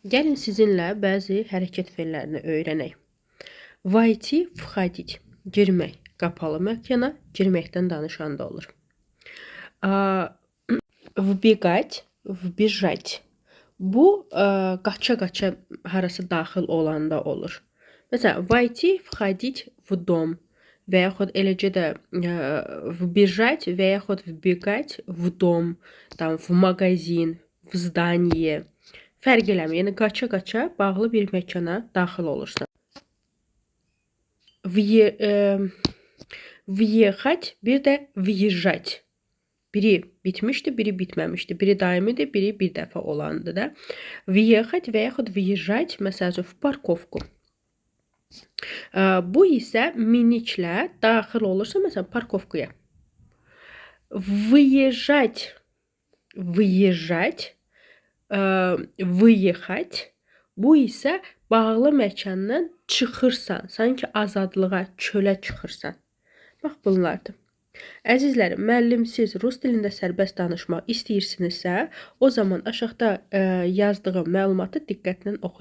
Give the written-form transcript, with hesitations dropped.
Gəlin sizinlə bəzi hərəkət fellərini öyrənək. Vойти, входить. Girmək, qapalı məkana, girməkdən danışanda olur. Вбегать, вбежать. Bu qaça-qaça harası daxil olanda olur. Məsələn, войти, входить в дом və yaxud eləcə də вбежать və yaxud вбегать в дом, там, в магазин, в здание. Fərq eləmir. Yəni qaça-qaça bağlı bir məkana daxil olursan. Въехать, bir də въезжать. Biri bitmişdi, biri bitməmişdi. Biri daimidir, biri bir dəfə olandı da. Въехать və yaxud въезжать, məsəl üçün, в parkovku. Bu isə miniklə daxil olursa, məsələn, parkovkuya. Выезжать, выезжать, выехать. Bu isə bağlı məkandan çıxırsan, sanki azadlığa, çölə çıxırsan. Bax, bunlardır. Əzizlərim, müəllim siz rus dilində sərbəst danışmaq istəyirsinizsə, o zaman aşağıda yazdığım məlumatı diqqətlə oxuyun.